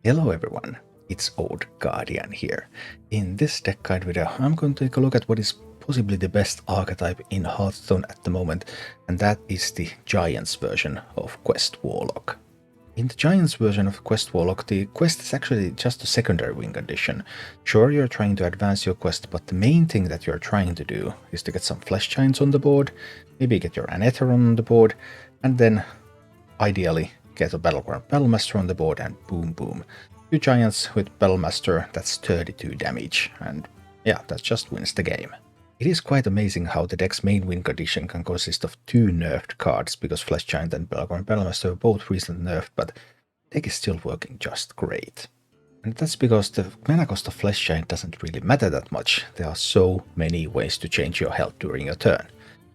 Hello everyone, it's Old Guardian here. In this deck guide video, I'm going to take a look at what is possibly the best archetype in Hearthstone at the moment, and that is the Giants version of Quest Warlock. In the Giants version of Quest Warlock, the quest is actually just a secondary wing condition. Sure, you're trying to advance your quest, but the main thing that you're trying to do is to get some Flesh Giants on the board, maybe get your Anetheron on the board, and then ideally get a Battleground Battlemaster on the board, and boom boom. 2 Giants with Battlemaster, that's 32 damage, and yeah, that just wins the game. It is quite amazing how the deck's main win condition can consist of 2 nerfed cards, because Flesh Giant and Battleground Battlemaster are both recently nerfed, but the deck is still working just great. And that's because the mana cost of Flesh Giant doesn't really matter that much. There are so many ways to change your health during your turn.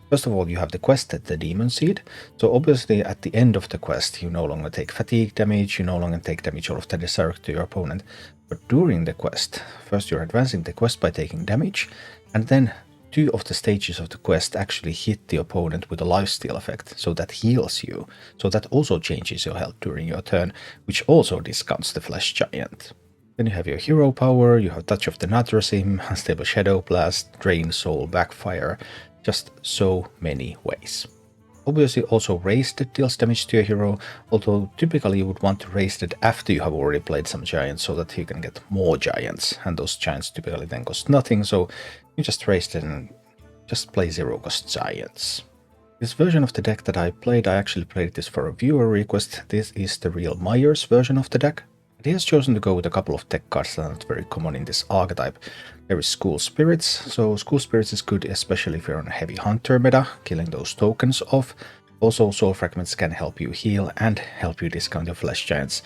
First of all, you have the quest at the Demon Seed, so obviously at the end of the quest you no longer take fatigue damage, you no longer take damage out of the Desert to your opponent, but during the quest, first you're advancing the quest by taking damage, and then 2 of the stages of the quest actually hit the opponent with a lifesteal effect, so that heals you, so that also changes your health during your turn, which also discounts the Flesh Giant. Then you have your hero power, you have Touch of the Nadrasim, Unstable Shadow Blast, Drain Soul, Backfire, just so many ways. Obviously also Raised deals damage to your hero, although typically you would want to raise it after you have already played some giants so that you can get more giants, and those giants typically then cost nothing, so you just raise it and just play 0 cost giants. This version of the deck that I played, I actually played this for a viewer request. This is TheRealMeyer's version of the deck. He has chosen to go with a couple of deck cards that are not very common in this archetype. There is School Spirits, so School Spirits is good especially if you're on a heavy hunter meta, killing those tokens off. Also Soul Fragments can help you heal and help you discount your Flesh Giants.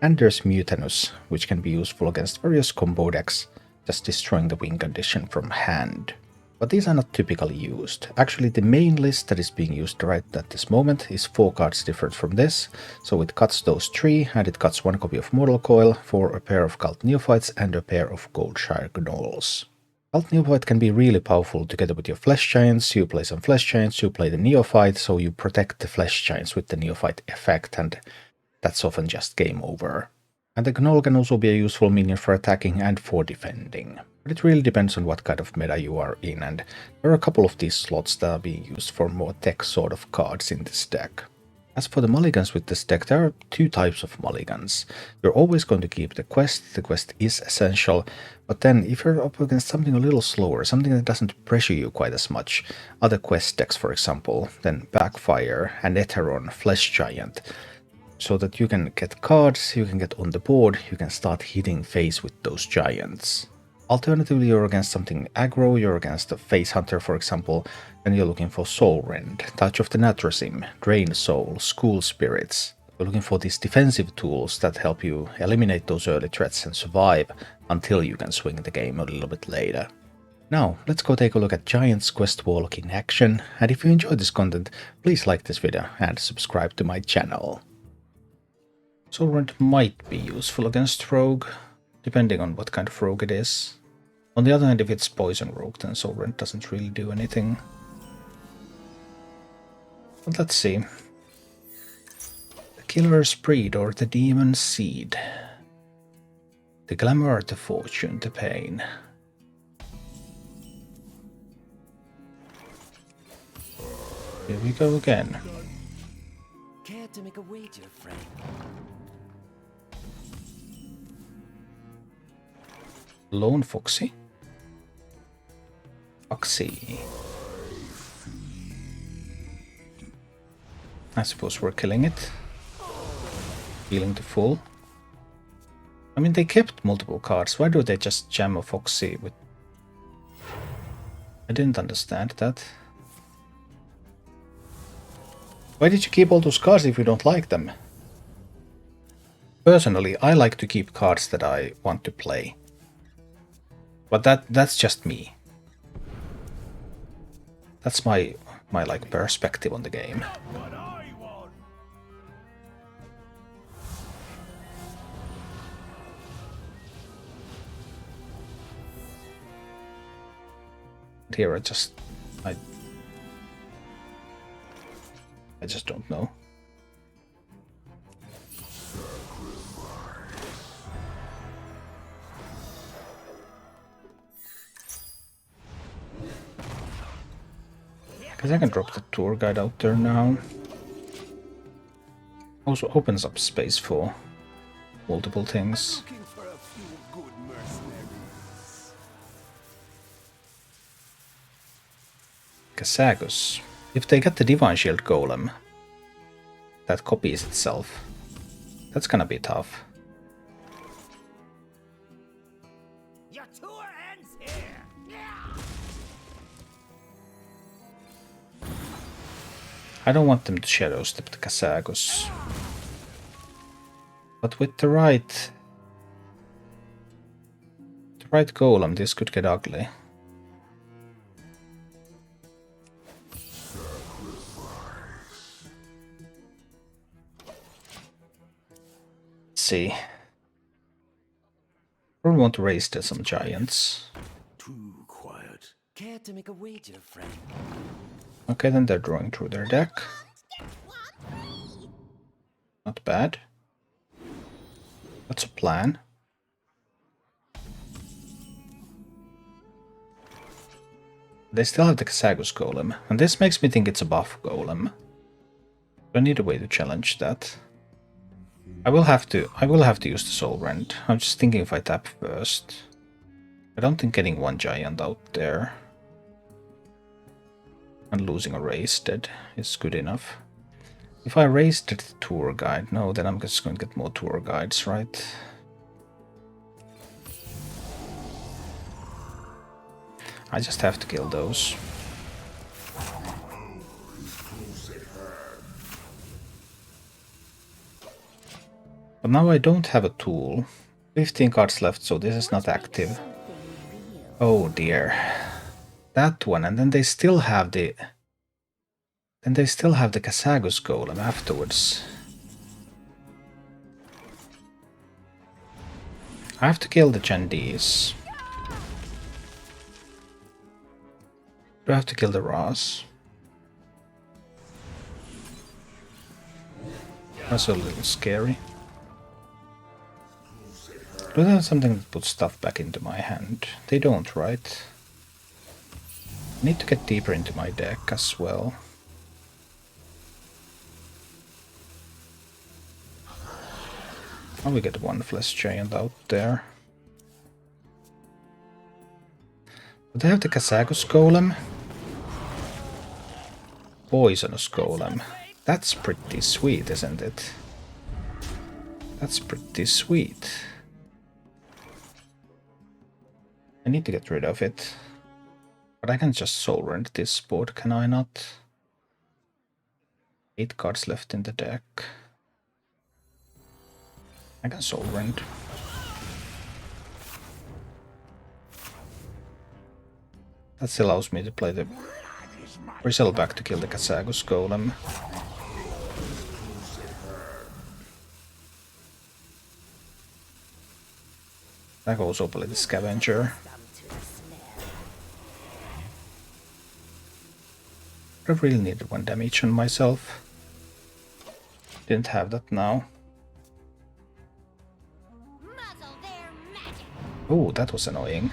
And there's Mutanus, which can be useful against various combo decks, just destroying the win condition from hand. But these are not typically used. Actually, the main list that is being used right at this moment is 4 cards different from this, so it cuts those 3, and it cuts 1 copy of Mortal Coil for a pair of Cult Neophytes and a pair of Goldshire Gnolls. Cult Neophyte can be really powerful together with your Flesh Giants. You play some Flesh Giants, you play the Neophyte, so you protect the Flesh Giants with the Neophyte effect, and that's often just game over. And the Gnoll can also be a useful minion for attacking and for defending. But it really depends on what kind of meta you are in, and there are a couple of these slots that are being used for more tech sort of cards in this deck. As for the mulligans with this deck, there are 2 types of mulligans. You're always going to keep the quest is essential, but then if you're up against something a little slower, something that doesn't pressure you quite as much, other quest decks for example, then Backfire, Anetheron, Flesh Giant, so that you can get cards, you can get on the board, you can start hitting face with those giants. Alternatively, you're against something aggro, you're against a face hunter for example, then you're looking for Soul Rend, Touch of the Nadrasim, Drain Soul, School Spirits. You're looking for these defensive tools that help you eliminate those early threats and survive until you can swing the game a little bit later. Now, let's go take a look at Giants Quest Warlock in action, and if you enjoyed this content, please like this video and subscribe to my channel. Soul Rend might be useful against Rogue, depending on what kind of rogue it is. On the other hand, if it's Poison Rogue, then Soul Rend doesn't really do anything. But let's see. The Killer's Breed or the Demon Seed. The Glamour, the Fortune, the Pain. Here we go again. Care to make a wager, friend? Lone Foxy. Foxy. I suppose we're killing it. Healing to full. I mean, they kept multiple cards. Why do they just jam a Foxy with... I didn't understand that. Why did you keep all those cards if you don't like them? Personally, I like to keep cards that I want to play. But that's just me. That's my like perspective on the game. Here I just don't know. Because I can drop the tour guide out there now. Also opens up space for multiple things. Looking for a few good mercenaries. Kasagus. If they get the Divine Shield Golem that copies itself, that's gonna be tough. Your tour ends here. I don't want them to Shadow Step the Kasagus. But with the right golem, this could get ugly. Let's see. Probably want to raise there some giants. Too quiet. Care to make a wager, friend? Okay, then they're drawing through their deck. Not bad. That's a plan. They still have the Kasagus Golem, and this makes me think it's a buff golem. I need a way to challenge that. I will have to use the Soul Rend. I'm just thinking if I tap first. I don't think getting one giant out there and losing a race dead is good enough. If I raised the tour guide, no, then I'm just going to get more tour guides, right? I just have to kill those. But now I don't have a tool. 15 cards left, so this is not active. Oh dear. That one, and then they still have the... Then they still have the Kasagus Golem afterwards. I have to kill the Chandis. Do I have to kill the Ras? That's a little scary. Do they have something that puts stuff back into my hand? They don't, right? I need to get deeper into my deck as well. Oh, we get one flesh giant out there. Do they have the Kasagus Golem? Poisonous Golem. That's pretty sweet, isn't it? That's pretty sweet. I need to get rid of it. But I can just Soul Rend this board, can I not? 8 cards left in the deck. I can Soul Rend. That still allows me to play the Bristle back to kill the Kasagus Golem. That goes also play the Scavenger. I really needed 1 damage on myself. Didn't have that now. Oh, that was annoying.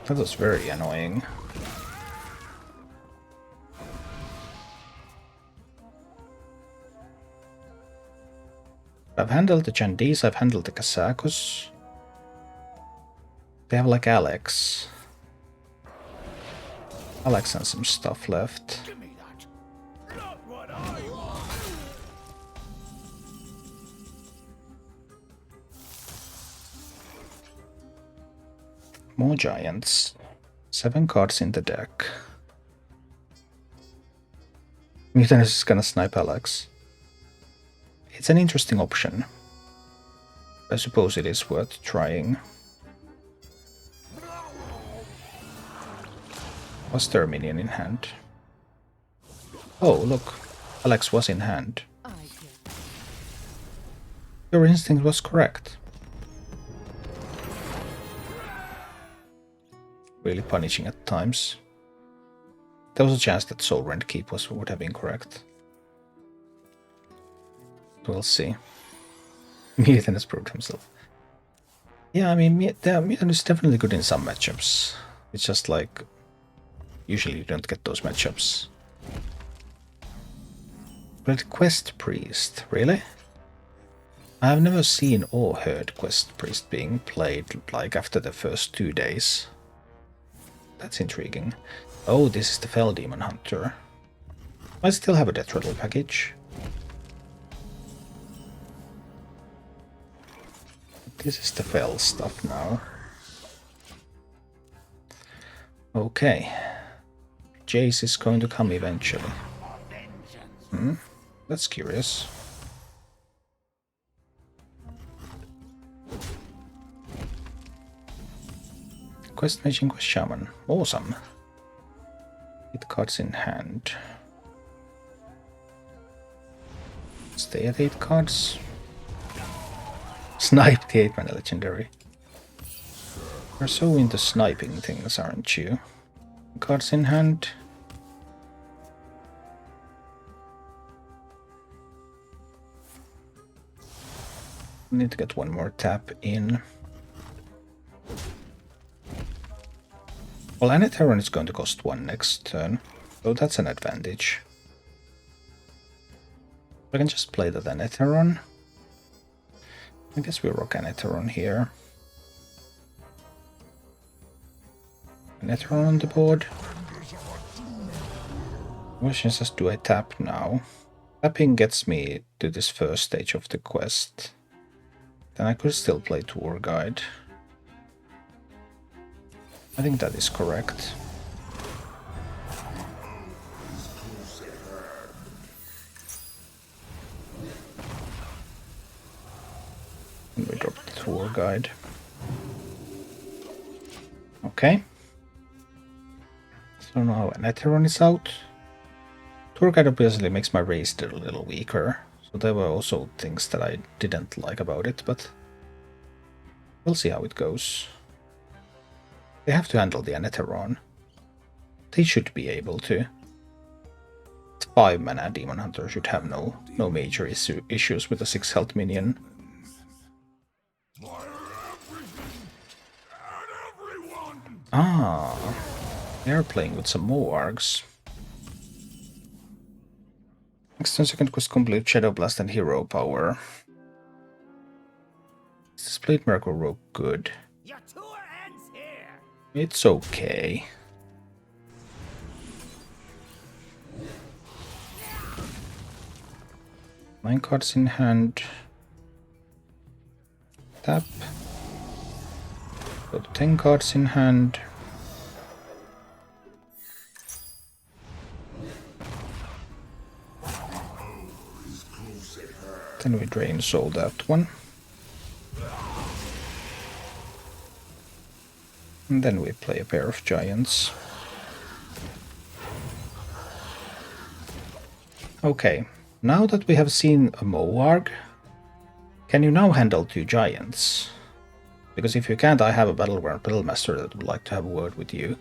That was very annoying. I've handled the Chandis, I've handled the Kasakus. They have like Alex. Alex and some stuff left. More giants. 7 cards in the deck. Mutant is gonna snipe Alex. It's an interesting option. I suppose it is worth trying. Was their minion in hand? Oh, look. Alex was in hand. Your instinct was correct. Really punishing at times. There was a chance that Soul Rend Keep would have been correct. We'll see. Mutant has proved himself. Yeah, I mean, Mutant is definitely good in some matchups. It's just like Usually you don't get those matchups. But Quest Priest, really? I have never seen or heard Quest Priest being played like after the first 2 days. That's intriguing. Oh, this is the Fell Demon Hunter. I still have a Death Rattle package. This is the Fell stuff now. Okay. Jace is going to come eventually. That's curious. Quest Mage and Quest Shaman. Awesome. 8 cards in hand. Stay at 8 cards. Snipe the 8-mana legendary. You're so into sniping things, aren't you? Cards in hand. Need to get one more tap in. Well, Anetheron is going to cost 1 next turn, so that's an advantage. I can just play that Anetheron. I guess we'll rock Anetheron here. Anetheron on the board. Question is, do I tap now? Tapping gets me to this first stage of the quest. Then I could still play Tour Guide. I think that is correct. And we drop the Tour Guide. Okay. So now Anetheron is out. Tour Guide obviously makes my race a little weaker. So there were also things that I didn't like about it, but we'll see how it goes. They have to handle the Anetheron. They should be able to. 5-mana Demon Hunter should have no major issues with a 6 health minion. Ah, they are playing with some Moargs. Next turn, second quest complete, Shadow Blast and Hero Power. Is this Blade Miracle Rogue good? Your tour ends here. It's okay. Nine cards in hand. Tap. Go to 10 cards in hand. Then we drain soul that one. And then we play a pair of giants. Okay, now that we have seen a Moarg, can you now handle 2 giants? Because if you can't, I have a Battlemaster that would like to have a word with you.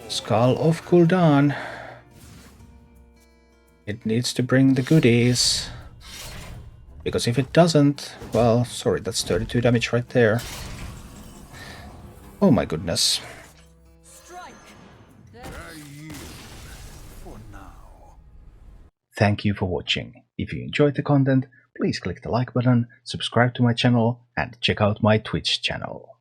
Skull of Gul'dan. It needs to bring the goodies. Because if it doesn't, well, sorry, that's 32 damage right there. Oh my goodness. Thank you for watching. If you enjoyed the content, please click the like button, subscribe to my channel, and check out my Twitch channel.